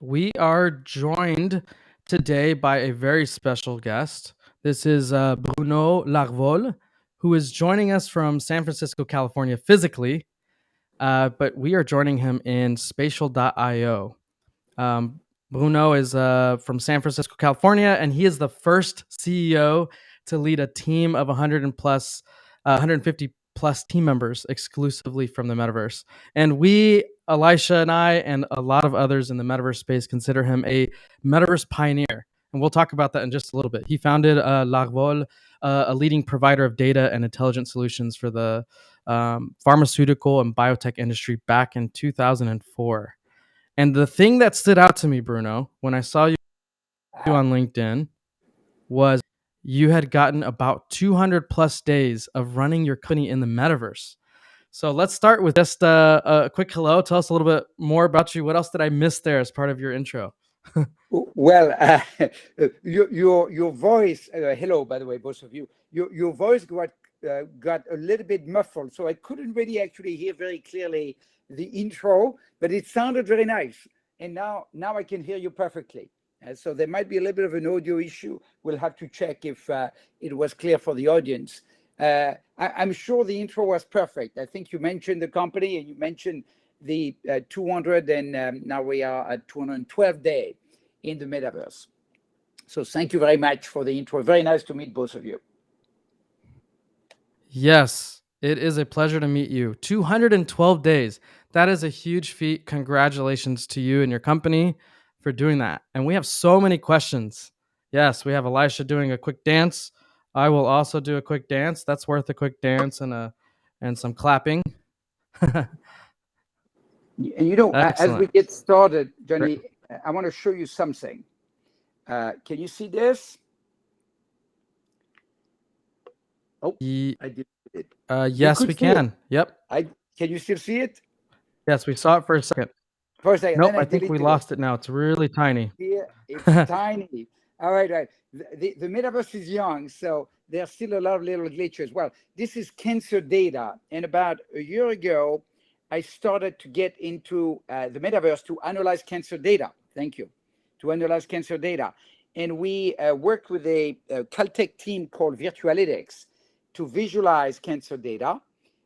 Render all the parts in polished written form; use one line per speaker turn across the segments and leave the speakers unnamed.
We are joined today by a very special guest. This is Bruno Larvol, who is joining us from San Francisco, California, physically, but we are joining him in Spatial.io. Um, Bruno is from San Francisco, California, and he is the first CEO to lead a team of 150 plus team members exclusively from the metaverse. And we, Elisha and I, and a lot of others in the metaverse space consider him a metaverse pioneer. And we'll talk about that in just a little bit. He founded Larvol, a leading provider of data and intelligent solutions for the pharmaceutical and biotech industry back in 2004. And the thing that stood out to me, Bruno, when I saw you on LinkedIn was you had gotten about 200 plus days of running your company in the metaverse. So let's start with just a quick hello. Tell us a little bit more about you. What else did I miss there as part of your intro?
Well, your voice. Hello, by the way, both of you. Your voice got a little bit muffled, so I couldn't really actually hear very clearly the intro, but it sounded very nice. And now I can hear you perfectly. So there might be a little bit of an audio issue. We'll have to check if it was clear for the audience. I'm sure the intro was perfect. I think you mentioned the company and you mentioned the 200, and now we are at 212 day in the metaverse. So thank you very much for the intro. Very nice to meet both of you.
Yes, it is a pleasure to meet you. 212 days. That is a huge feat. Congratulations to you and your company for doing that. And we have so many questions. Yes, we have Elisha doing a quick dance. I will also do a quick dance. That's worth a quick dance and some clapping.
And as we
Excellent.
get started,
Great.
Johnny, I want to show you something. Can you see this? Oh, I did it.
Yes, we can. Yep.
Can you still see it?
Yes, we saw it for a second.
For a second,
Nope,
then I
I think we
deleted it.
lost it now. It's really tiny.
Here, it's tiny. All right. The metaverse is young, so there's still a lot of little glitches. Well, this is cancer data. And about a year ago, I started to get into the metaverse to analyze cancer data. Thank you. To analyze cancer data. And we worked with a Caltech team called Virtualytics to visualize cancer data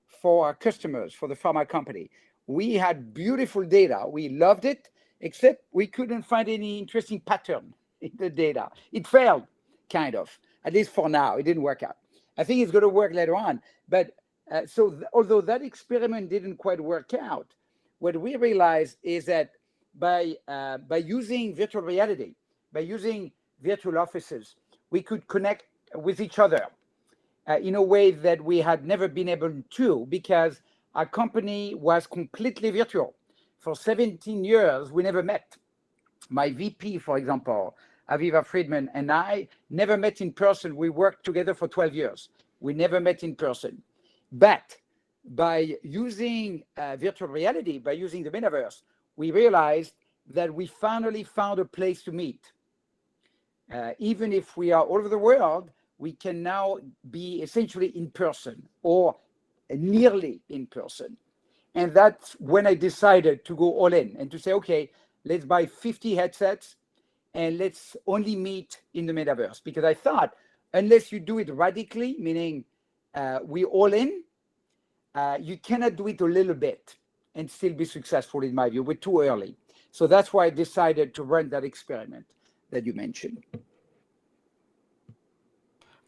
for our customers, for the pharma company. We had beautiful data. We loved it, except we couldn't find any interesting pattern in the data. It failed, kind of, at least for now. It didn't work out. I think it's going to work later on. But although that experiment didn't quite work out, what we realized is that by using virtual reality, by using virtual offices, we could connect with each other in a way that we had never been able to, because our company was completely virtual. For 17 years, we never met. My VP, for example, Aviva Friedman, and I never met in person. We worked together for 12 years. We never met in person. But by using virtual reality, by using the metaverse, we realized that we finally found a place to meet. Even if we are all over the world, we can now be essentially in person or nearly in person. And that's when I decided to go all in and to say, okay, let's buy 50 headsets and let's only meet in the metaverse. Because I thought, unless you do it radically, meaning we all in, you cannot do it a little bit and still be successful, in my view. We're too early. So that's why I decided to run that experiment that you mentioned.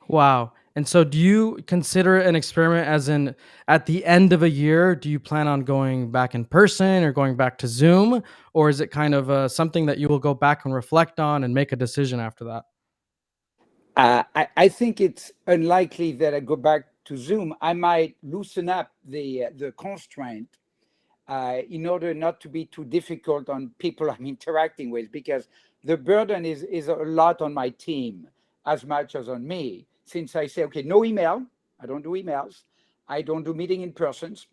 Wow. And so do you consider an experiment as in at the end of a year, do you plan on going back in person or going back to Zoom? Or is it kind of something that you will go back and reflect on and make a decision after that?
I think it's unlikely that I go back to Zoom. I might loosen up the constraint in order not to be too difficult on people I'm interacting with, because the burden is a lot on my team as much as on me. Since I say, okay, no email, I don't do emails, I don't do meeting in persons,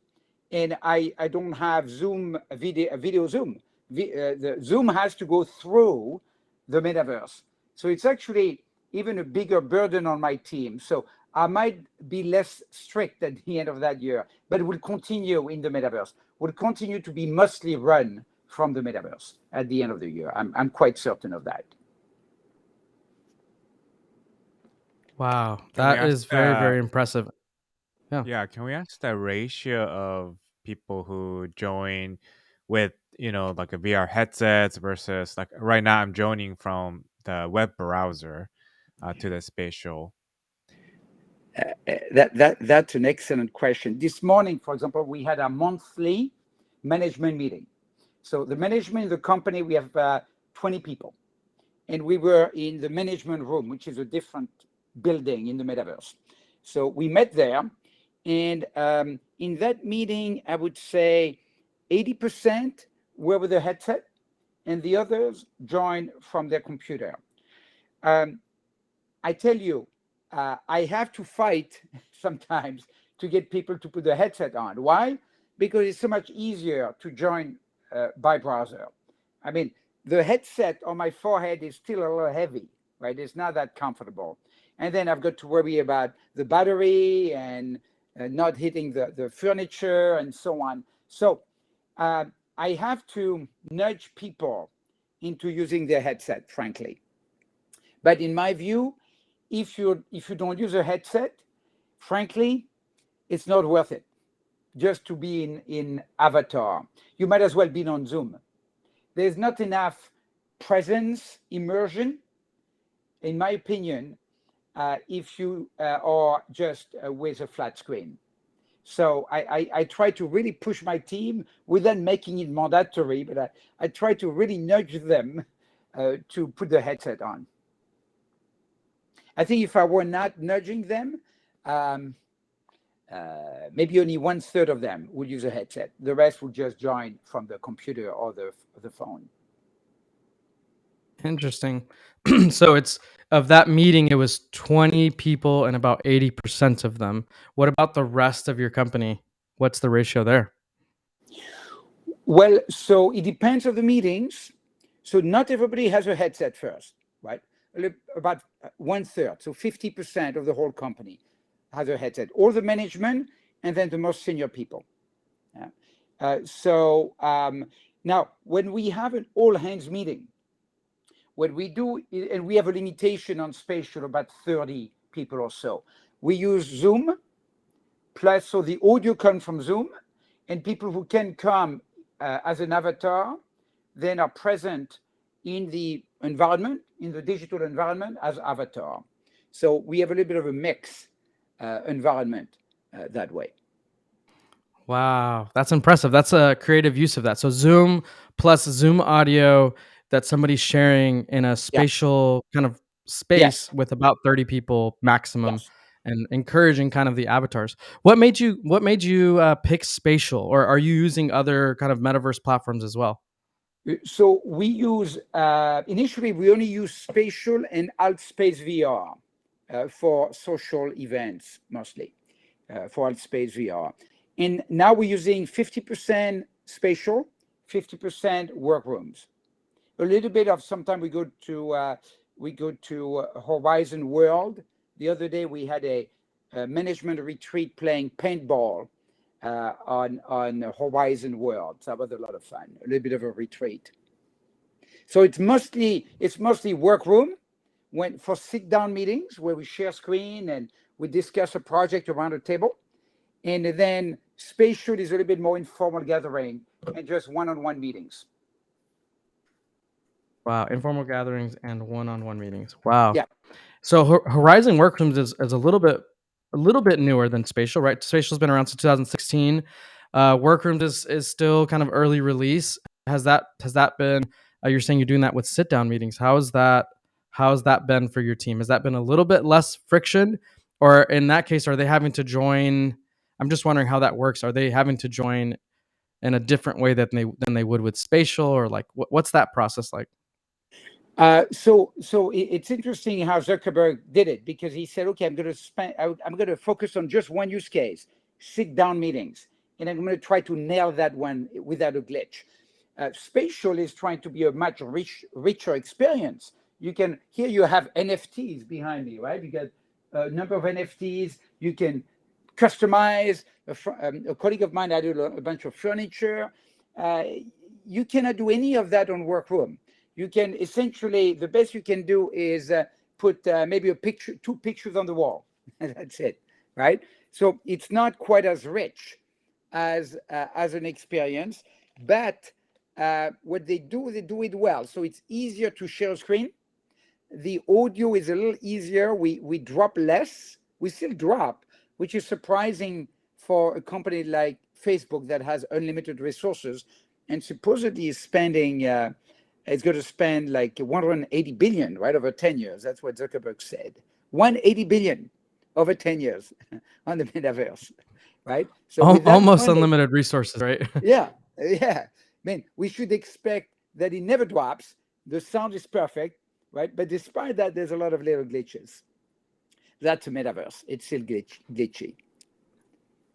and I don't have Zoom video Zoom. The Zoom has to go through the metaverse. So it's actually even a bigger burden on my team. So I might be less strict at the end of that year, but will continue in the metaverse, will continue to be mostly run from the metaverse at the end of the year. I'm quite certain of that.
Wow,
Can we
that
ask
is very, very impressive.
yeah, can we ask the ratio of people who join with, like a VR headsets versus like right now I'm joining from the web browser to the spatial.
That's an excellent question. This morning, for example, we had a monthly management meeting. So the management of the company, we have 20 people. And we were in the management room, which is a different building in the metaverse. So we met there. And in that meeting, I would say 80% were with a headset and the others joined from their computer. I tell you, I have to fight sometimes to get people to put the headset on. Why? Because it's so much easier to join by browser. I mean, the headset on my forehead is still a little heavy, right? It's not that comfortable. And then I've got to worry about the battery and not hitting the furniture and so on. So I have to nudge people into using their headset, frankly. But in my view, if you don't use a headset, frankly, it's not worth it just to be in Avatar. You might as well be on Zoom. There's not enough presence, immersion, in my opinion, if you are just with a flat screen. So I try to really push my team without making it mandatory, but I try to really nudge them to put the headset on. I think if I were not nudging them, maybe only 1/3 of them would use a headset. The rest would just join from the computer or the phone.
Interesting. So it's of that meeting, it was 20 people and about 80% of them. What about the rest of your company? What's the ratio there?
Well, so it depends on the meetings. So not everybody has a headset first, right? About 1/3, so 50% of the whole company has a headset, all the management, and then the most senior people. Now, when we have an all hands meeting, what we do, and we have a limitation on spatial, about 30 people or so. We use Zoom, plus, so the audio comes from Zoom, and people who can come as an avatar, then are present in the environment, in the digital environment as avatar. So we have a little bit of a mix environment that way.
Wow, that's impressive. That's a creative use of that. So Zoom plus Zoom audio that somebody's sharing in a spatial kind of space with about 30 people maximum.
Yes.
And encouraging kind of the avatars. What made you pick spatial, or are you using other kind of metaverse platforms as well?
So we use initially we only use spatial and Altspace VR for social events mostly for Altspace VR, and now we're using 50% spatial, 50% workrooms. A little bit of sometimes we go to Horizon World. The other day we had a management retreat playing paintball on Horizon World. So that was a lot of fun. A little bit of a retreat. So it's mostly workroom for sit-down meetings where we share screen and we discuss a project around a table. And then spatial is a little bit more informal gathering and just one-on-one meetings.
Wow, informal gatherings and one-on-one meetings. Wow.
Yeah.
So Horizon Workrooms is a little bit newer than Spatial, right? Spatial's been around since 2016. Workrooms is still kind of early release. Has that been? You're saying you're doing that with sit-down meetings. How's that been for your team? Has that been a little bit less friction, or in that case, are they having to join? I'm just wondering how that works. Are they having to join in a different way than they would with Spatial, or like what's that process like?
So it's interesting how Zuckerberg did it, because he said, okay, I'm going to focus on just one use case, sit down meetings, and I'm going to try to nail that one without a glitch. Spatial is trying to be a much richer experience. Here you have NFTs behind me, right? You get a number of NFTs. You can customize. A colleague of mine, I do a bunch of furniture. you cannot do any of that on Workroom. You can essentially, the best you can do is put maybe a picture, 2 pictures on the wall. That's it, right? So it's not quite as rich as an experience, but what they do it well. So it's easier to share a screen. The audio is a little easier. We drop less. We still drop, which is surprising for a company like Facebook that has unlimited resources and supposedly is spending. It's going to spend like 180 billion right over 10 years. That's what Zuckerberg said. 180 billion over 10 years on the metaverse, right? So with that
Almost
money,
unlimited resources, right?
yeah. I mean, we should expect that it never drops. The sound is perfect, right? But despite that, there's a lot of little glitches. That's a metaverse. It's still glitchy.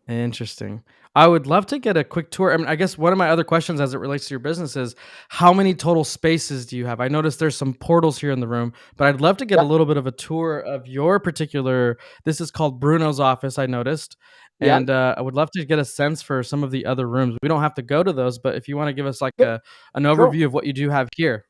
Interesting. I would love to get a quick tour. I mean, I guess one of my other questions as it relates to your business is how many total spaces do you have? I noticed there's some portals here in the room, but I'd love to get a
Yeah,
little bit of a tour of your particular. This is called Bruno's office, I noticed.
yeah.
And I would love to get a sense for some of the other rooms. We don't have to go to those, but if you want to give us like
Sure,
an
sure.
overview of what you do have here.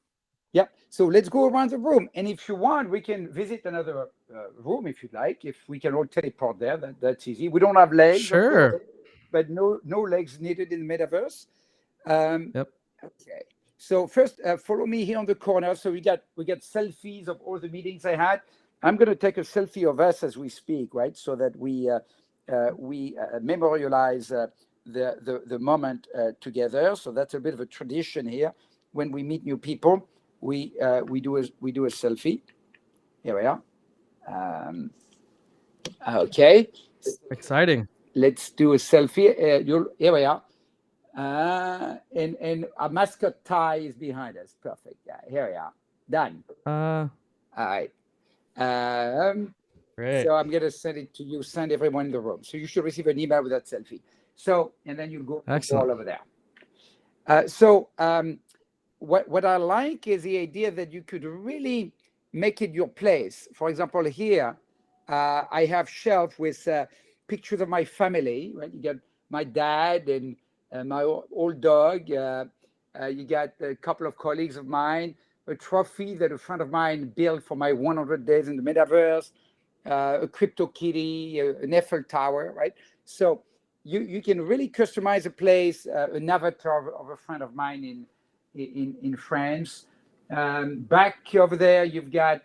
Yeah. So let's go around the room, and if you want, we can visit another room if you like. If we can all teleport there, that's easy. We don't have legs, of course,
Sure.
but no legs needed in the metaverse. Um,
Yep.
okay. So first, follow me here on the corner. So we got selfies of all the meetings I had. I'm going to take a selfie of us as we speak, right? So that we memorialize the moment together. So that's a bit of a tradition here. When we meet new people, we do a selfie. Here we are. Okay.
Exciting.
Let's do a selfie. Here we are. And our mascot Ty is behind us. Perfect. Yeah, here we are. Done.
Uh,
All right.
Great.
So I'm gonna send it to you. Send everyone in the room. So you should receive an email with that selfie. So and then you'll go
Excellent.
all over there. What I like is the idea that you could really make it your place. For example, here I have shelf with pictures of my family. Right, you got my dad and my old dog. You got a couple of colleagues of mine. A trophy that a friend of mine built for my 100 days in the metaverse. A crypto kitty, an Eiffel Tower. Right, so you can really customize a place, an avatar of a friend of mine in France. Back over there, you've got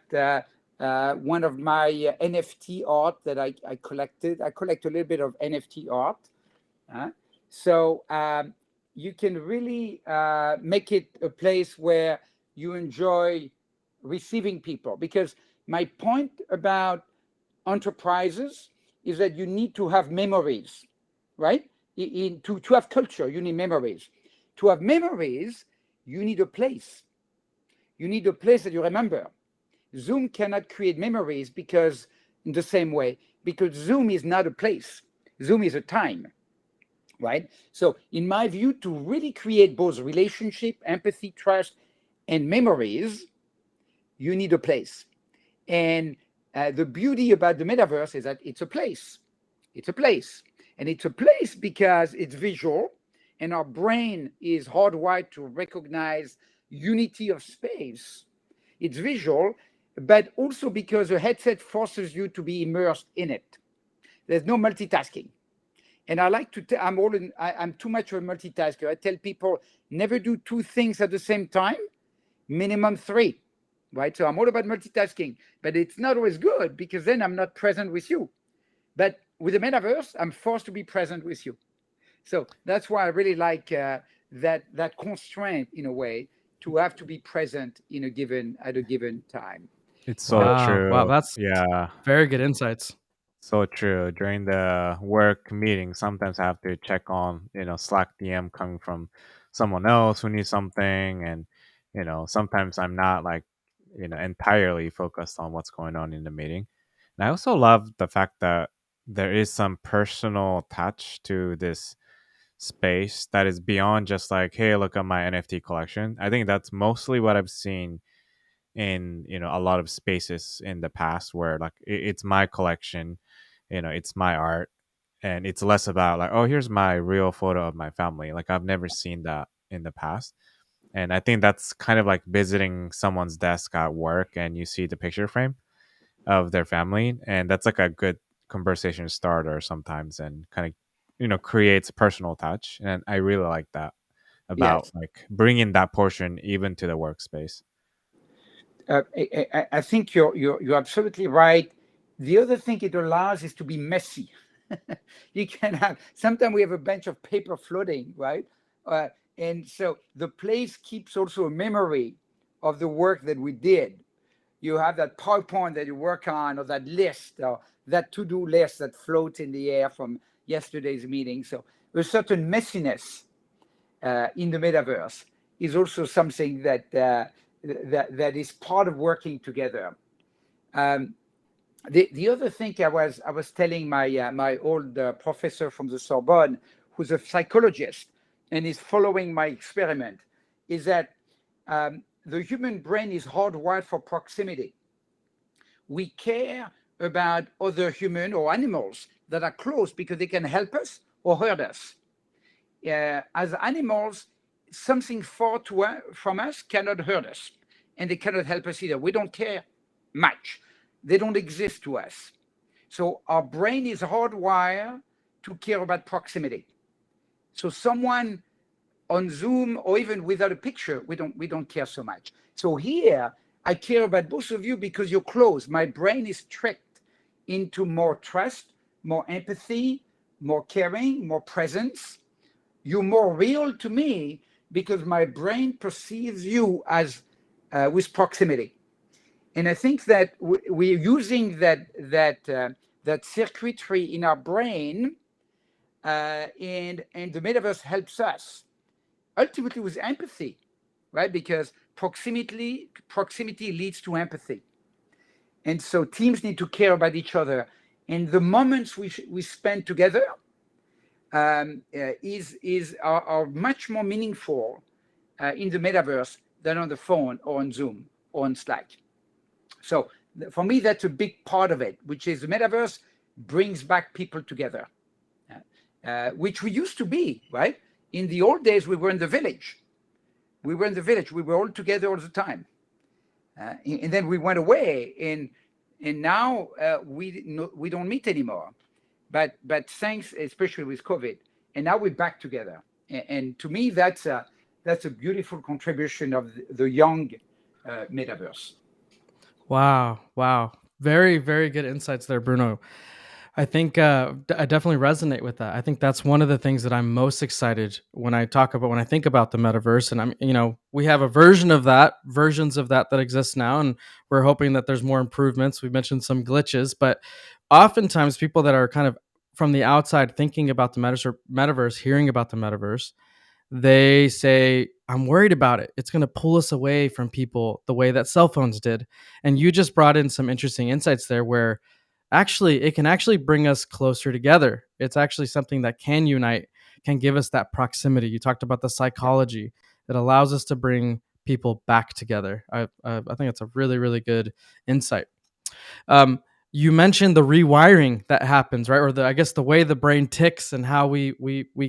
one of my NFT art that I collected. I collect a little bit of NFT art. So you can really make it a place where you enjoy receiving people. Because my point about enterprises is that you need to have memories, right? To have culture, you need memories. To have memories, you need a place. You need a place that you remember. Zoom cannot create memories because in the same way, because Zoom is not a place. Zoom is a time, right? So in my view, to really create both relationship, empathy, trust, and memories, you need a place. And the beauty about the metaverse is that it's a place. It's a place. And it's a place because it's visual, and our brain is hardwired to recognize unity of space. It's visual, but also because a headset forces you to be immersed in it. There's no multitasking. And I like to, I'm too much of a multitasker. I tell people never do two things at the same time, minimum three, right? So I'm all about multitasking, but it's not always good because then I'm not present with you. But with the metaverse, I'm forced to be present with you. So that's why I really like that constraint in a way to have to be present at a given time.
It's so
Wow. Wow.
true.
That's
Yeah,
very good insights.
so true. During the work meeting, sometimes I have to check on, Slack DM coming from someone else who needs something. And, sometimes I'm not like, entirely focused on what's going on in the meeting. And I also love the fact that there is some personal touch to this space that is beyond just like, hey, look at my NFT collection. I think that's mostly what I've seen in a lot of spaces in the past where like it's my collection, it's my art, and it's less about like, oh, here's my real photo of my family. Like I've never seen that in the past. And I think that's kind of like visiting someone's desk at work and you see the picture frame of their family, and that's like a good conversation starter sometimes, and kind of creates a personal touch. And I really like that about
Yes.
like bringing that portion even to the workspace.
I think you're absolutely right. The other thing it allows is to be messy. You can have, sometimes we have a bunch of paper floating, right? And so the place keeps also a memory of the work that we did. You have that PowerPoint that you work on, or that list, or that to-do list that floats in the air from yesterday's meeting. So a certain messiness in the metaverse is also something that is part of working together. The other thing I was telling my old professor from the Sorbonne, who's a psychologist and is following my experiment, is that the human brain is hardwired for proximity. We care about other human or animals that are close because they can help us or hurt us. As animals, something far from us cannot hurt us, and they cannot help us either. We don't care much. They don't exist to us. So our brain is hardwired to care about proximity. So someone on Zoom or even without a picture, we don't care so much. So here, I care about both of you because you're close. My brain is tricked into more trust, more empathy, more caring, more presence. You're more real to me because my brain perceives you as with proximity. And I think that we're using that circuitry in our brain, and the metaverse helps us ultimately with empathy, right? Because proximity leads to empathy, and so teams need to care about each other. And the moments we spend together are much more meaningful in the metaverse than on the phone or on Zoom or on Slack. So for me, that's a big part of it, which is the metaverse brings back people together, which we used to be, right? In the old days, we were in the village. We were all together all the time. And then we went away, and now we don't meet anymore. But thanks, especially with COVID, and now we're back together. And to me, that's a beautiful contribution of the young metaverse.
Wow. Very, very good insights there, Bruno. I think I definitely resonate with that. I think that's one of the things that I'm most excited when I think about the metaverse. And we have versions of that exist now, and we're hoping that there's more improvements. We mentioned some glitches, but oftentimes people that are kind of from the outside thinking about the metaverse, hearing about the metaverse, they say, I'm worried about it. It's going to pull us away from people the way that cell phones did. And you just brought in some interesting insights there where actually it can actually bring us closer together. It's actually something that can unite, can give us that proximity. You talked about the psychology that allows us to bring people back together. I think it's a really, really good insight. Um, you mentioned the rewiring that happens, right? Or I guess the way the brain ticks and how we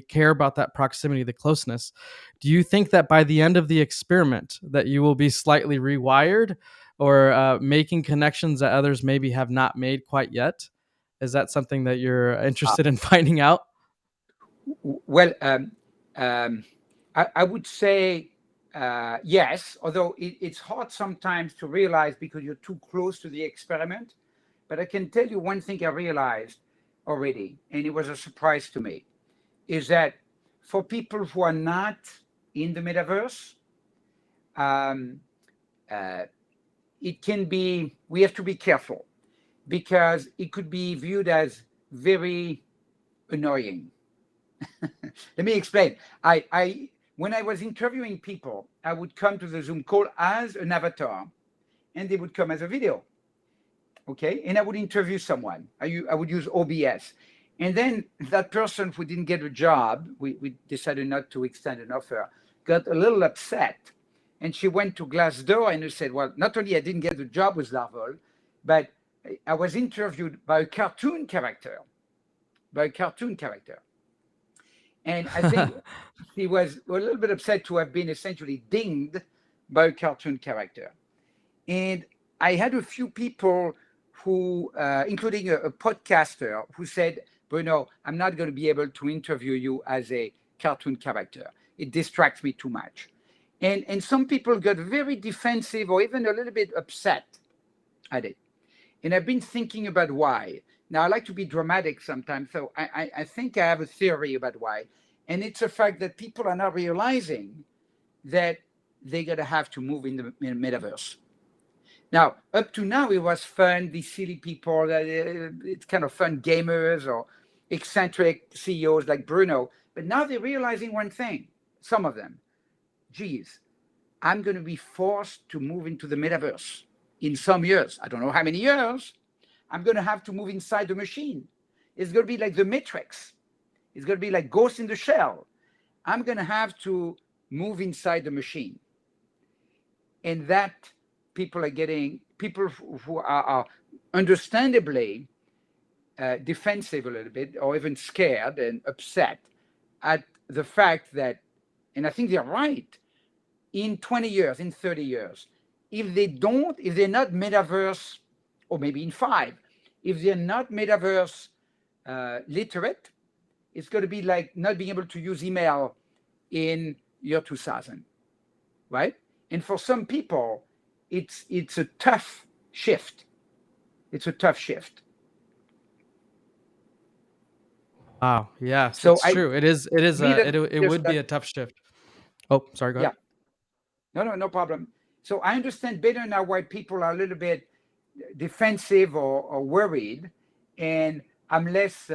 care about that proximity, the closeness. Do you think that by the end of the experiment that you will be slightly rewired, or making connections that others maybe have not made quite yet? Is that something that you're interested in finding out?
Well, I would say yes, although it's hard sometimes to realize because you're too close to the experiment. But I can tell you one thing I realized already, and it was a surprise to me, is that for people who are not in the metaverse, we have to be careful because it could be viewed as very annoying. Let me explain. When I was interviewing people, I would come to the Zoom call as an avatar, and they would come as a video. Okay, and I would interview someone. I would use OBS, and then that person who didn't get a job, we decided not to extend an offer, got a little upset, and she went to Glassdoor and said, "Well, not only I didn't get the job with Larvol, but I was interviewed by a cartoon character, And I think he was a little bit upset to have been essentially dinged by a cartoon character. And I had a few people who, including a podcaster, who said, Bruno, I'm not going to be able to interview you as a cartoon character. It distracts me too much. And some people got very defensive or even a little bit upset at it. And I've been thinking about why. Now, I like to be dramatic sometimes, so I think I have a theory about why. And it's the fact that people are now realizing that they're going to have to move in the metaverse. Now, up to now, it was fun, these silly people, it's kind of fun gamers or eccentric CEOs like Bruno. But now they're realizing one thing, some of them, geez, I'm going to be forced to move into the metaverse in some years. I don't know how many years. I'm going to have to move inside the machine. It's going to be like the Matrix. It's going to be like Ghost in the Shell. I'm going to have to move inside the machine. And that people who are understandably defensive a little bit, or even scared and upset at the fact that, and I think they're right, in 20 years, in 30 years, if they're not metaverse, or maybe in 5, if they're not metaverse literate, it's going to be like not being able to use email in year 2000, right? And for some people, it's a tough shift. It's a tough shift.
Wow. Yes,
So
it's true. It is. It is. It
there's
would be a tough shift. Oh, sorry. Go ahead.
No problem. So I understand better now why people are a little bit defensive or worried, and I'm less.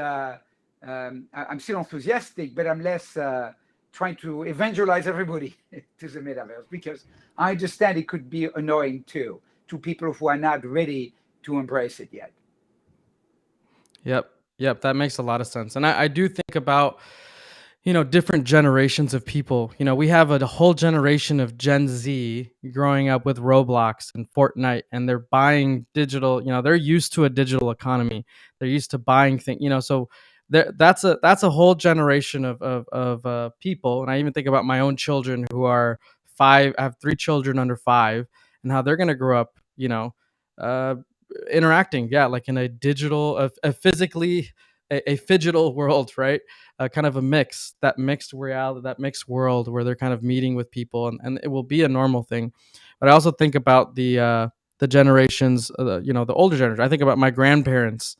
I'm still enthusiastic, but I'm less trying to evangelize everybody to the metaverse, because I understand it could be annoying too to people who are not ready to embrace it yet.
Yep. That makes a lot of sense. And I do think about, different generations of people. We have a whole generation of Gen Z growing up with Roblox and Fortnite, and they're buying digital, they're used to a digital economy. They're used to buying things, so that's a whole generation of people. And I even think about my own children who are 5. I have 3 children under 5, and how they're going to grow up, uh, interacting, like in a digital, a physically, a phygital world, right? Kind of that mixed reality, that mixed world where they're kind of meeting with people, and it will be a normal thing. But I also think about the generations, the older generation. I think about my grandparents,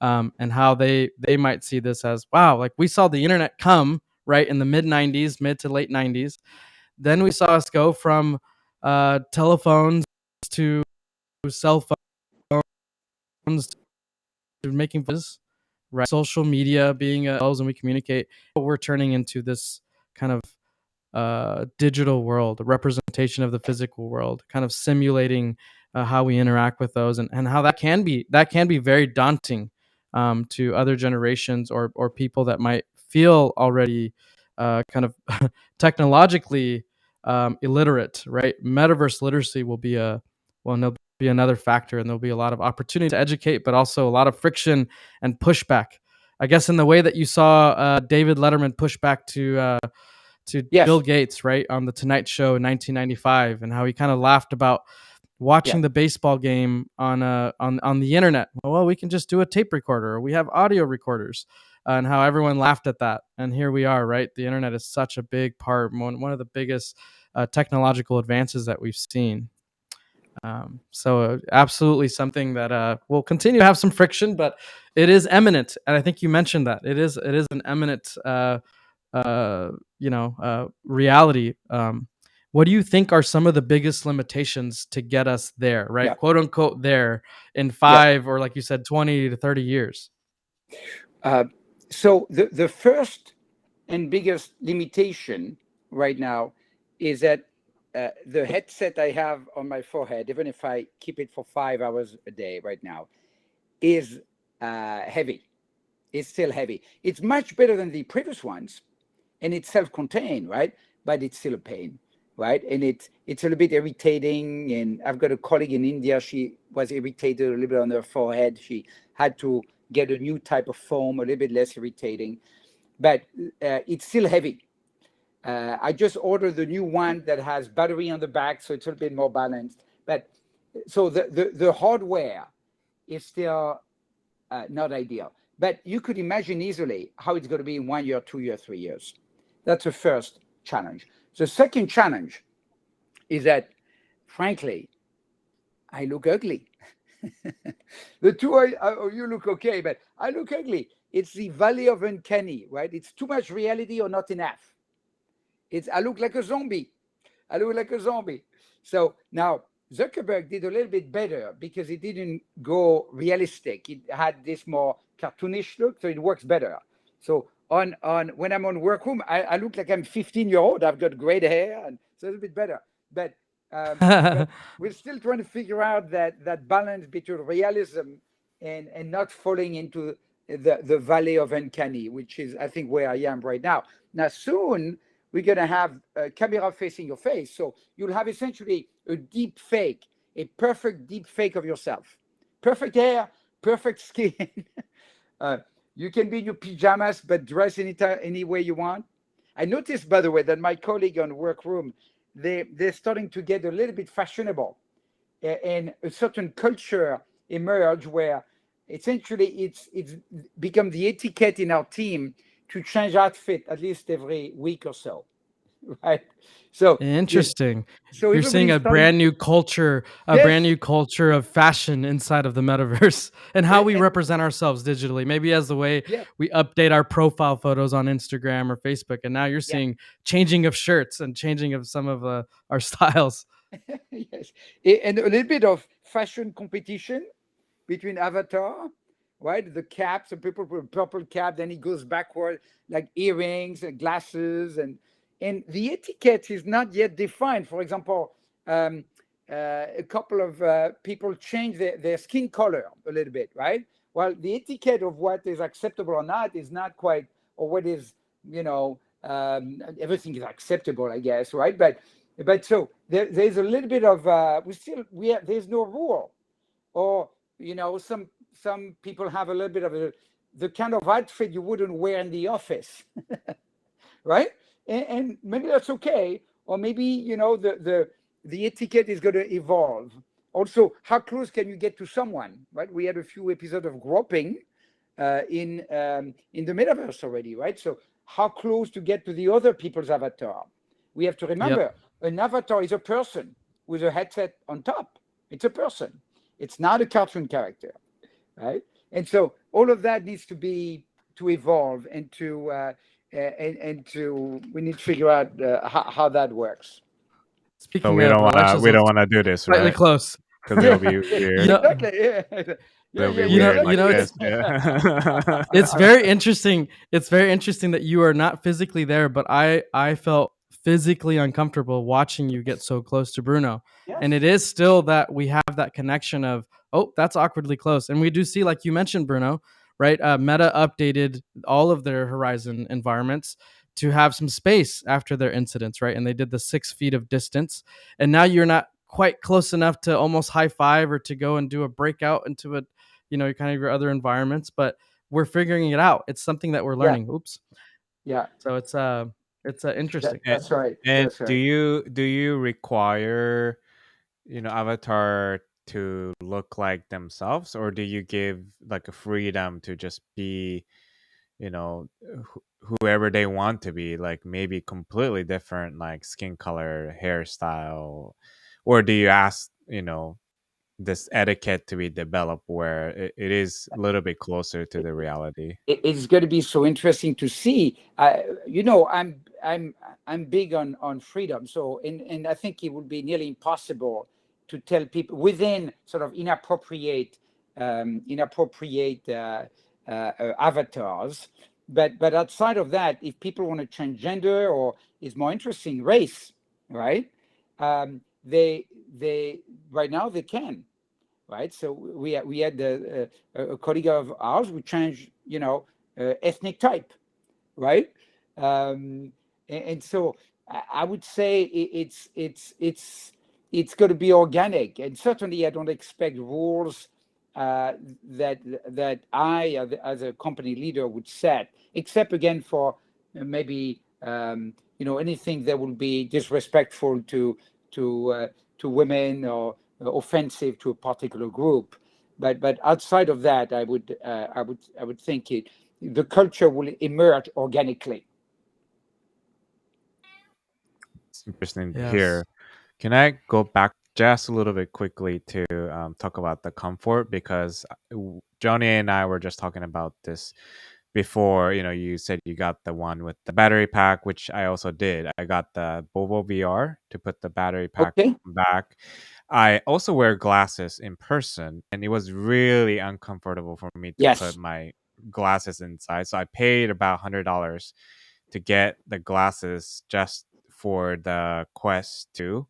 and how they might see this as, wow, like we saw the internet come right in the mid to late 90s. Then we saw us go from telephones to cell phones to making videos, right? Social media being and we communicate. We're turning into this kind of digital world, a representation of the physical world, kind of simulating how we interact with those, and how that can be very daunting to other generations, or people that might feel already kind of technologically illiterate, right? Metaverse literacy will be there'll be another factor, and there'll be a lot of opportunity to educate, but also a lot of friction and pushback. I guess in the way that you saw David Letterman push back to
Yes.
Bill Gates, right, on the Tonight Show in 1995, and how he kind of laughed about watching the baseball game on the internet. Well, we can just do a tape recorder, or we have audio recorders, and how everyone laughed at that. And here we are, right? The internet is such a big part, one of the biggest technological advances that we've seen. So absolutely something that will continue to have some friction, but it is imminent. And I think you mentioned that it is an imminent reality. What do you think are some of the biggest limitations to get us there, right? Quote unquote there in 5 or, like you said, 20 to 30 years?
So the first and biggest limitation right now is that the headset I have on my forehead, even if I keep it for 5 hours a day right now, is heavy. It's still heavy. It's much better than the previous ones, and it's self-contained, right? But it's still a pain, right? And it's a little bit irritating. And I've got a colleague in India. She was irritated a little bit on her forehead. She had to get a new type of foam, a little bit less irritating. but it's still heavy. I just ordered the new one that has battery on the back, so it's a little bit more balanced. But so the hardware is still not ideal. But you could imagine easily how it's going to be in 1 year, 2 years, 3 years. That's the first challenge. The second challenge is that, frankly, I look ugly. The two are, you look okay, but I look ugly. It's the valley of uncanny, right? It's too much reality or not enough. I look like a zombie. I look like a zombie. So now Zuckerberg did a little bit better because it didn't go realistic. It had this more cartoonish look, so it works better. So on when I'm on Workroom, I look like I'm 15-year-old. I've got great hair, and so it's a bit better. But we're still trying to figure out that balance between realism and not falling into the valley of uncanny, which is, I think, where I am right now. Now, soon, we're going to have a camera facing your face. So you'll have essentially a deep fake, a perfect deep fake of yourself. Perfect hair, perfect skin. You can be in your pajamas, but dress any way you want. I noticed, by the way, that my colleague on Workroom, they're starting to get a little bit fashionable. And a certain culture emerge where essentially it's become the etiquette in our team to change outfit at least every week or so, right? So
Interesting.
So
you're seeing a
everybody's
brand new culture,
Yes.
brand new culture of fashion inside of the metaverse and how we represent ourselves digitally. Maybe as the way
Yeah.
we update our profile photos on Instagram or Facebook. And now you're seeing changing of shirts and changing of some of our styles.
Yes, and a little bit of fashion competition between avatar, right? The caps, some people put a purple cap, then it goes backward, like earrings and glasses, and the etiquette is not yet defined. For example, a couple of people change their skin color a little bit, right? Well, the etiquette of what is acceptable or not is not quite, or what is, everything is acceptable, I guess, right? But so there's a little bit of there's no rule, or some people have a little bit of the kind of outfit you wouldn't wear in the office, right? And maybe that's okay, or maybe the etiquette is going to evolve. Also, how close can you get to someone, right? We had a few episodes of groping in the metaverse already, right? So how close to get to the other people's avatar? We have to remember, an avatar is a person with a headset on top. It's a person. It's not a cartoon character, right? And so all of that needs to evolve and to we need to figure out how that works.
Speaking
we
of
don't
Alexis,
want to do this,
slightly
right?
close.
Because it'll be weird.
Exactly.
It'll be
You know-
weird
you know,
like
it's-
this. Yeah.
It's very interesting. It's very interesting that you are not physically there, but I felt physically uncomfortable watching you get so close to Bruno.
Yes.
And it is still that we have that connection of, oh, that's awkwardly close. And we do see, like you mentioned, Bruno, right? Meta updated all of their Horizon environments to have some space after their incidents, right? And they did the 6 feet of distance. And now you're not quite close enough to almost high five or to go and do a breakout into a, kind of your other environments, but we're figuring it out. It's something that we're learning. Oops.
Yeah.
So it's interesting.
That's right.
And
That's right.
do you require avatar to look like themselves, or do you give like a freedom to just be whoever they want to be, like maybe completely different, like skin color, hairstyle, or do you ask this etiquette to be developed where it is a little bit closer to the reality?
It's going to be so interesting to see. I'm big on freedom. So and I think it would be nearly impossible to tell people within sort of inappropriate avatars. But outside of that, if people want to change gender or is more interesting, race, right? They right now they can. Right, so we had a colleague of ours who changed, ethnic type, right? And so I would say it's going to be organic, and certainly I don't expect rules that I, as a company leader, would set. except again for maybe anything that will be disrespectful to women or offensive to a particular group. But outside of that, I would think the culture will emerge organically.
It's interesting to
Yes.
hear. Can I go back just a little bit quickly to talk about the comfort? Because Johnny and I were just talking about this before. You said you got the one with the battery pack, which I also did. I got the Bovo VR to put the battery pack
Okay.
back. I also wear glasses in person, and it was really uncomfortable for me to put
Yes.
my glasses inside. So I paid about $100 to get the glasses just for the Quest 2.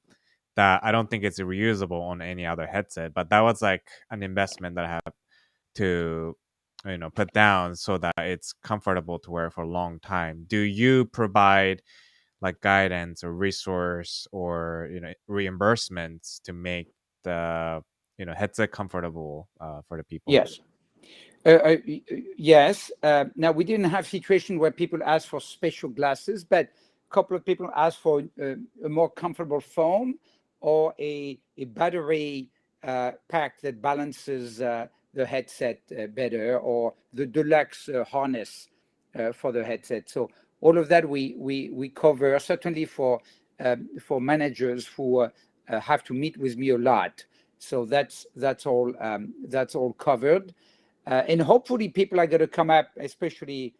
That I don't think it's reusable on any other headset, but that was like an investment that I have to put down so that it's comfortable to wear for a long time. Do you provide like guidance or resource or reimbursements to make the headset comfortable for the people?
Yes. Yes. Now, we didn't have situation where people asked for special glasses, but a couple of people asked for a more comfortable foam or a battery pack that balances the headset better, or the deluxe harness for the headset. So all of that we cover, certainly for managers who have to meet with me a lot. So that's all covered. And hopefully people are going to come up, especially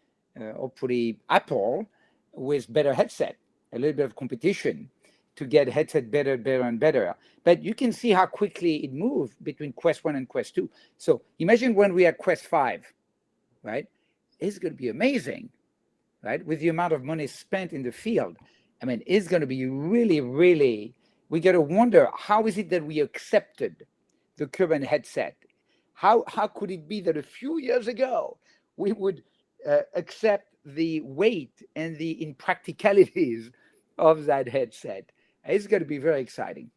hopefully Apple, with better headset, a little bit of competition to get headset better and better. But you can see how quickly it moved between Quest 1 and Quest 2. So imagine when we are Quest 5, right? It's going to be amazing, right? With the amount of money spent in the field. I mean, it's going to be really, really, we got to wonder, how is it that we accepted the current headset? How could it be that a few years ago we would accept the weight and the impracticalities of that headset? It's going to be very exciting.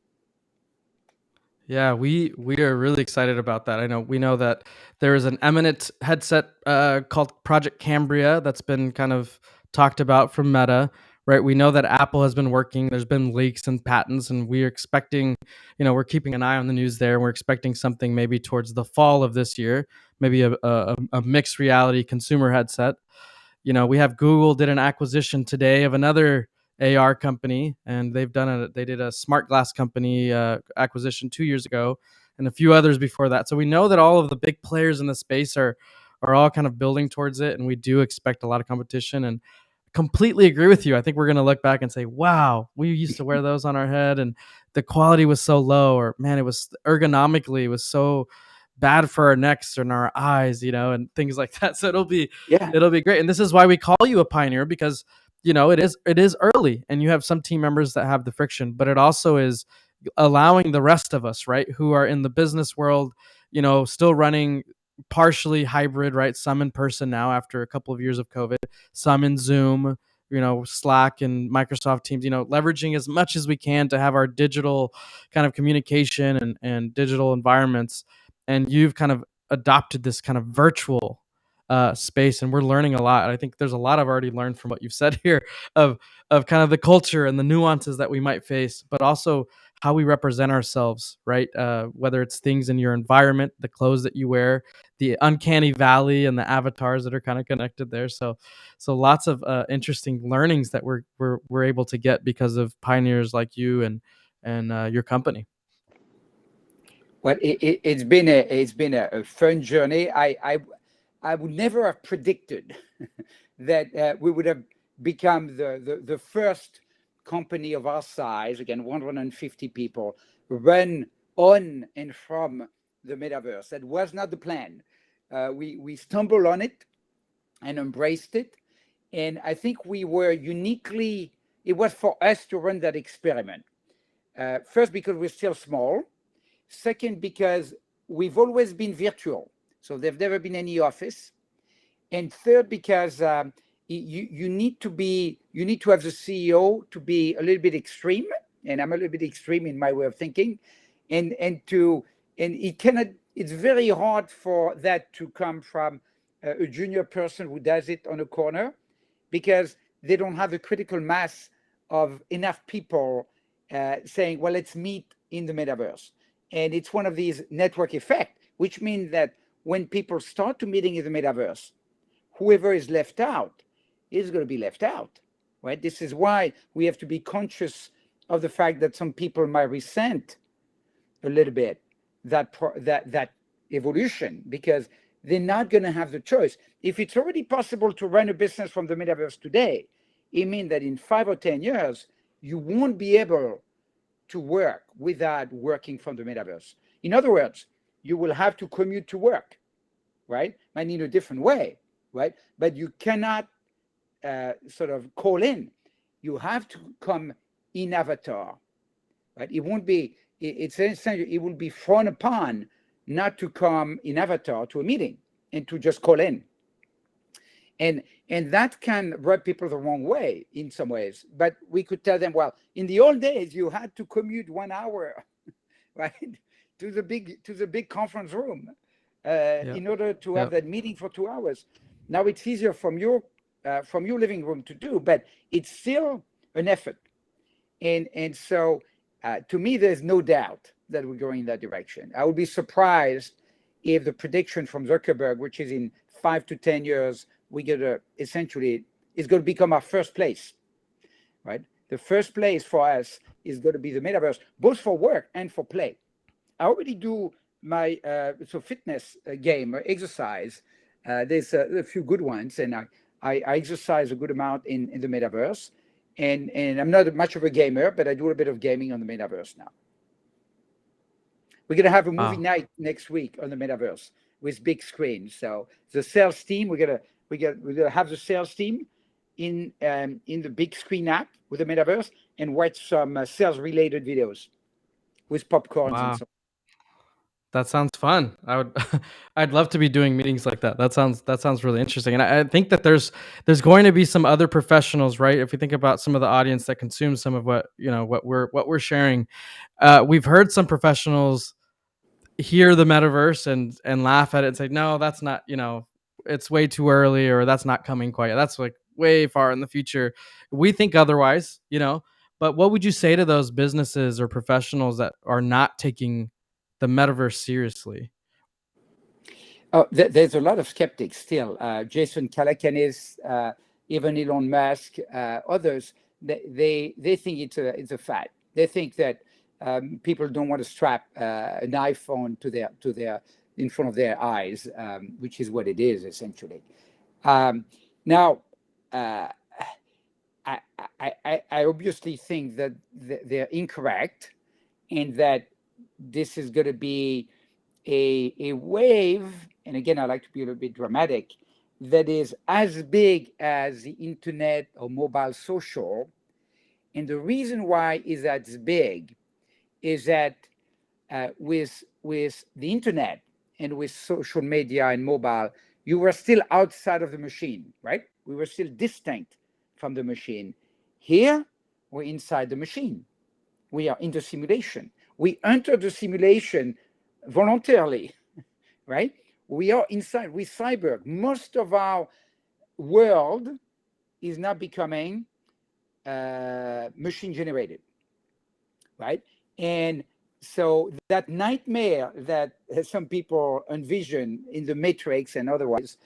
Yeah, we are really excited about that. We know that there is an eminent headset called Project Cambria that's been kind of talked about from Meta, right? We know that Apple has been working. There's been leaks and patents, and we are expecting, we're keeping an eye on the news there. And we're expecting something maybe towards the fall of this year, maybe a mixed reality consumer headset. We have Google did an acquisition today of another AR company, and they did a smart glass company acquisition 2 years ago, and a few others before that. So we know that all of the big players in the space are all kind of building towards it, and we do expect a lot of competition. And completely agree with you. I think we're going to look back and say, wow, we used to wear those on our head and the quality was so low, or man, it was ergonomically, it was so bad for our necks and our eyes, and things like that. So it'll be great. And this is why we call you a pioneer, because it is early and you have some team members that have the friction, but it also is allowing the rest of us, right, who are in the business world, still running partially hybrid, right? Some in person now after a couple of years of COVID, some in Zoom, Slack and Microsoft Teams, leveraging as much as we can to have our digital kind of communication and digital environments. And you've kind of adopted this kind of virtual space, and we're learning a lot. And I think there's a lot I've already learned from what you've said here of kind of the culture and the nuances that we might face, but also how we represent ourselves, right? Whether it's things in your environment, the clothes that you wear, the uncanny valley, and the avatars that are kind of connected there. So lots of interesting learnings that we're able to get because of pioneers like you and your company.
Well, it's been a fun journey. I would never have predicted that we would have become the first company of our size, again, 150 people, run on and from the metaverse. That was not the plan. We stumbled on it and embraced it. And I think we were uniquely, it was for us to run that experiment. First, because we're still small. Second, because we've always been virtual. So there's never been any office. And third, because you need to have the CEO to be a little bit extreme, and I'm a little bit extreme in my way of thinking, and it's very hard for that to come from a junior person who does it on a corner, because they don't have the critical mass of enough people saying, well, let's meet in the metaverse. And it's one of these network effects, which means that when people start to meeting in the metaverse, whoever is left out is going to be left out, right? This is why we have to be conscious of the fact that some people might resent a little bit that evolution, because they're not going to have the choice. If it's already possible to run a business from the metaverse today, it means that in 5 or 10 years, you won't be able to work without working from the metaverse. In other words, you will have to commute to work, right? Might need a different way, right? But you cannot sort of call in. You have to come in avatar, right? It won't be, it's essentially, it will be frowned upon not to come in avatar to a meeting and to just call in. And that can rub people the wrong way in some ways. But we could tell them, well, in the old days, you had to commute 1 hour, right, to the big conference room in order to have that meeting for 2 hours. Now it's easier from your living room to do, but it's still an effort. And so to me, there's no doubt that we're going in that direction. I would be surprised if the prediction from Zuckerberg, which is in 5 to 10 years, we get essentially, it's going to become our first place, right? The first place for us is going to be the metaverse, both for work and for play. I already do my fitness game or exercise. There's a few good ones, and I exercise a good amount in the metaverse. And I'm not much of a gamer, but I do a bit of gaming on the metaverse now. We're going to have a movie night next week on the metaverse with big screens. So the sales team, we're gonna have the sales team in the big screen app with the metaverse and watch some sales related videos with popcorns and so on.
That sounds fun. I'd love to be doing meetings like that. That sounds really interesting. And I think that there's going to be some other professionals, right? If we think about some of the audience that consumes some of what we're sharing, we've heard some professionals hear the metaverse and laugh at it and say, no, that's not, it's way too early, or that's not coming quite yet. That's like way far in the future. We think otherwise, but what would you say to those businesses or professionals that are not taking the metaverse seriously?
Oh, there's a lot of skeptics still. Jason Calacanis, even Elon Musk, others, they think it's a fad. They think that people don't want to strap an iPhone to their in front of their eyes, which is what it is essentially. Now, I obviously think that they're incorrect, and that this is going to be a wave, and again, I like to be a little bit dramatic, that is as big as the internet or mobile social. And the reason why is that's big is that with the internet and with social media and mobile, you were still outside of the machine, right? We were still distinct from the machine. Here, we're inside the machine. We are in the simulation. We enter the simulation voluntarily, right? We are inside. We cyber. Most of our world is now becoming machine generated, right? And so that nightmare that some people envision in the Matrix and otherwise,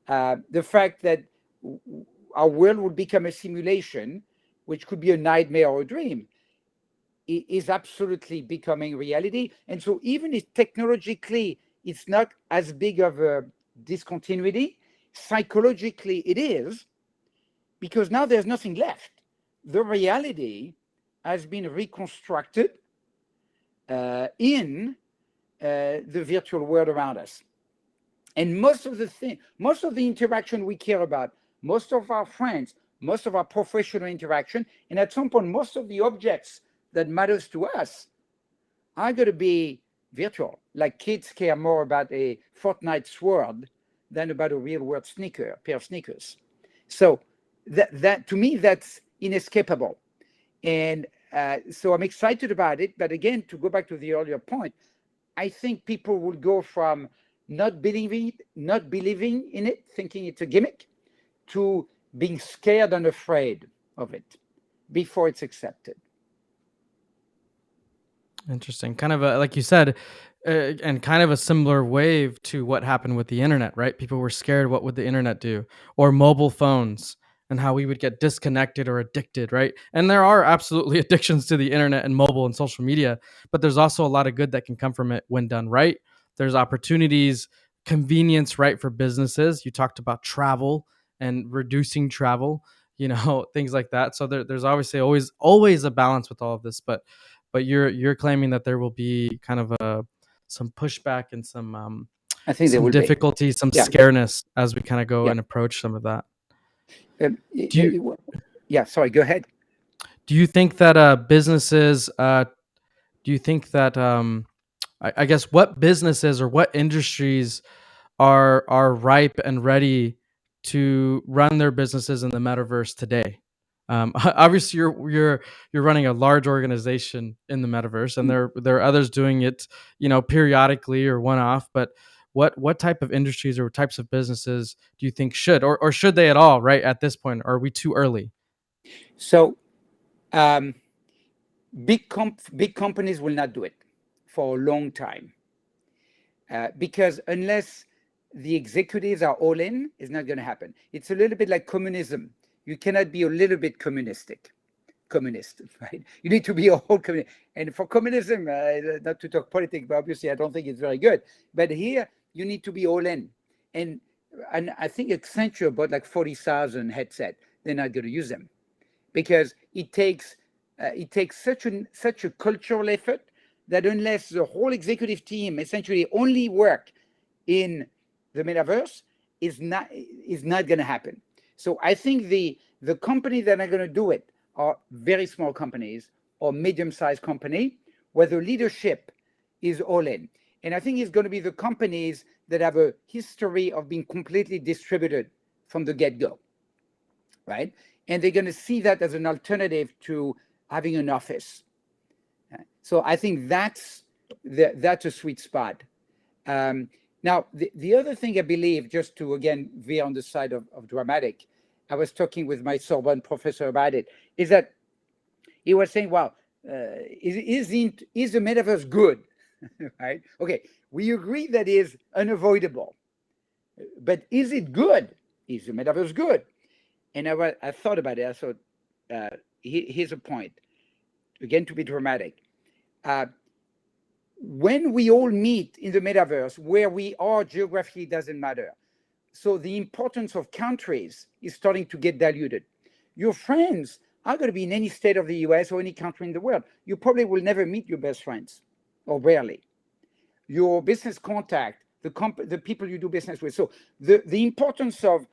the fact that our world would become a simulation, which could be a nightmare or a dream, is absolutely becoming reality. And so even if technologically it's not as big of a discontinuity, psychologically it is, because now there's nothing left. The reality has been reconstructed in the virtual world around us. And most of the interaction we care about, most of our friends, most of our professional interaction, and at some point, most of the objects that matters to us are going to be virtual. Like kids care more about a Fortnite sword than about a real world pair of sneakers. So that to me, that's inescapable. And so I'm excited about it. But again, to go back to the earlier point, I think people will go from not believing in it, thinking it's a gimmick, to being scared and afraid of it before it's accepted.
Interesting. Kind of like you said, and kind of a similar wave to what happened with the internet, right? People were scared what would the internet do, or mobile phones, and how we would get disconnected or addicted, right? And there are absolutely addictions to the internet and mobile and social media, but there's also a lot of good that can come from it when done right. There's opportunities, convenience, right, for businesses. You talked about travel and reducing travel, things like that. So there's obviously always a balance with all of this, but you're claiming that there will be kind of some pushback and
I think there
some
will be.
difficulty, some
Yeah.
scareness as we kind of go
Yeah.
and approach some of that.
Yeah, sorry, go ahead.
Do you think that businesses? Do you think that I guess what businesses or what industries are ripe and ready to run their businesses in the metaverse today? Obviously, you're running a large organization in the metaverse, and there are others doing it, periodically or one off. But what type of industries or types of businesses do you think should or should they at all? Right at this point, or are we too early?
So, big companies will not do it for a long time, because unless the executives are all in, it's not going to happen. It's a little bit like communism. You cannot be a little bit communist, right? You need to be a whole communist. And for communism, not to talk politics, but obviously I don't think it's very good. But here, you need to be all in. And I think Accenture bought like 40,000 headsets. They're not going to use them because it takes such a cultural effort that unless the whole executive team essentially only work in the metaverse, is not going to happen. So I think the companies that are going to do it are very small companies or medium-sized company where the leadership is all in. And I think it's going to be the companies that have a history of being completely distributed from the get-go, right? And they're going to see that as an alternative to having an office. So I think that's a sweet spot. Now, the other thing I believe, just to again veer on the side of dramatic, I was talking with my Sorbonne professor about it, is that he was saying, well, is the metaverse good? Right? Okay, we agree that is unavoidable, but is it good? Is the metaverse good? And I thought about it. I thought, here's a point, again, to be dramatic. When we all meet in the metaverse, where we are geographically doesn't matter. So the importance of countries is starting to get diluted. Your friends are going to be in any state of the US or any country in the world. You probably will never meet your best friends, or rarely. Your business contact, the people you do business with. So the importance of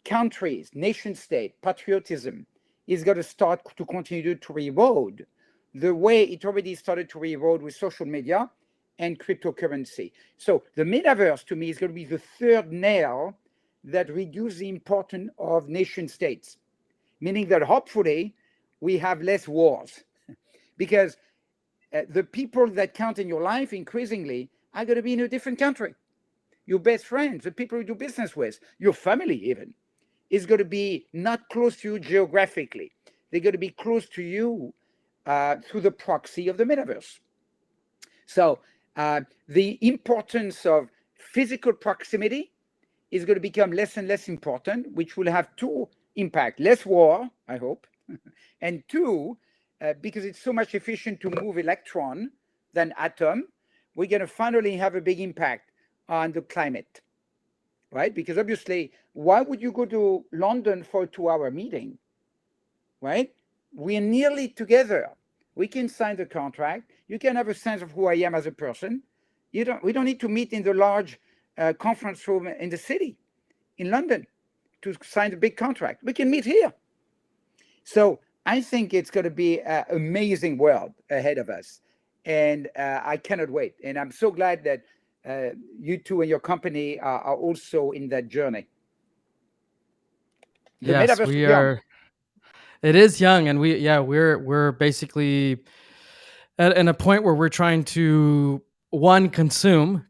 countries, nation state, patriotism is going to start to continue to erode the way it already started to erode with social media and cryptocurrency. So the metaverse, to me, is going to be the third nail that reduces the importance of nation states, meaning that hopefully we have less wars because the people that count in your life increasingly are going to be in a different country. Your best friends, the people you do business with, your family even, is going to be not close to you geographically. They're going to be close to you through the proxy of the metaverse. So the importance of physical proximity is going to become less and less important, which will have two impacts: less war, I hope, and two, because it's so much efficient to move electron than atom, we're going to finally have a big impact on the climate, right? Because obviously, why would you go to London for a 2-hour meeting, right? We're nearly together. We can sign the contract. You can have a sense of who I am as a person. We don't need to meet in the large conference room in the city, in London, to sign the big contract. We can meet here. So I think it's going to be an amazing world ahead of us. And I cannot wait. And I'm so glad that you two and your company are also in that journey. The
Yes,
metaverse
we
is young.
are. It is young, and we're basically at a point where we're trying to one, consume,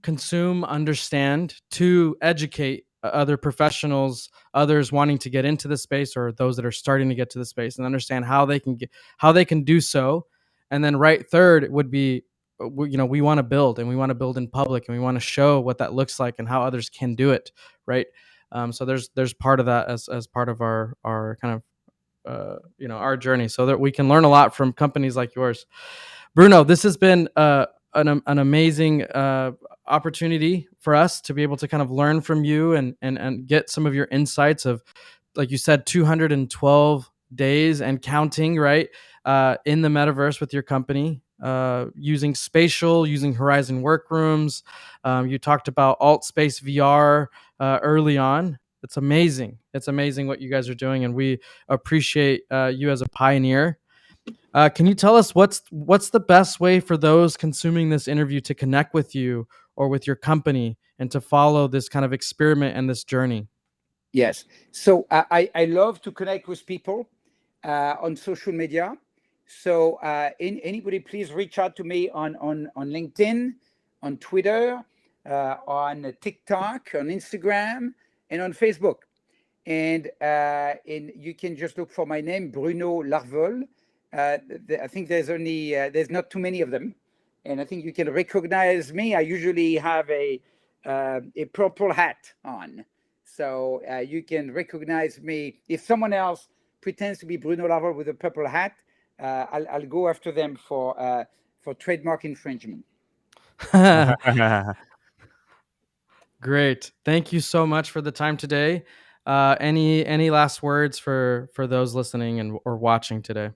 understand, two, educate other professionals, others wanting to get into the space or those that are starting to get to the space, and understand how they can do so. And then right third would be, we want to build, and we want to build in public, and we want to show what that looks like and how others can do it, right? So there's part of that as part of our kind of our journey, so that we can learn a lot from companies like yours. Bruno, this has been an amazing opportunity for us to be able to kind of learn from you and get some of your insights of, like you said, 212 days and counting, right? In the metaverse with your company, using spatial, using Horizon Workrooms. You talked about Alt Space VR early on. It's amazing. It's amazing what you guys are doing, and we appreciate you as a pioneer. Can you tell us what's the best way for those consuming this interview to connect with you or with your company and to follow this kind of experiment and this journey?
Yes. So I love to connect with people on social media. So anybody, please reach out to me on LinkedIn, on Twitter, on TikTok, on Instagram, and on Facebook. And you can just look for my name, Bruno Larvol. I think there's not too many of them, and I think you can recognize me. I usually have a purple hat on, so you can recognize me. If someone else pretends to be Bruno Larvol with a purple hat, I'll go after them for trademark infringement.
Great. Thank you so much for the time today. Any last words for those listening and or watching today?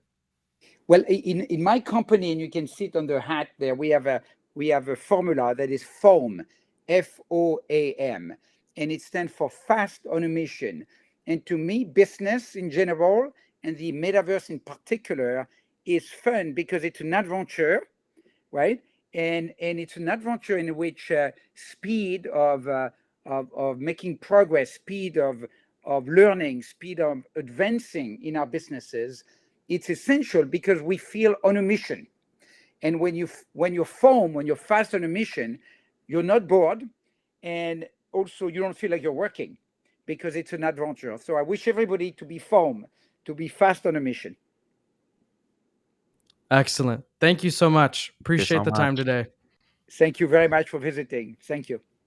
Well, in my company, and you can see it on the hat there, we have a formula that is FOAM, FOAM, and it stands for fast on a mission. And to me, business in general and the metaverse in particular is fun because it's an adventure, right? And it's an adventure in which speed of making progress, speed of learning, speed of advancing in our businesses, it's essential because we feel on a mission. And when you're FOAM, when you're fast on a mission, you're not bored, and also you don't feel like you're working because it's an adventure. So I wish everybody to be FOAM, to be fast on a mission.
Excellent. Thank you so much.
Thank you so
Appreciate the time
much.
today.
Thank you very much for visiting. Thank you.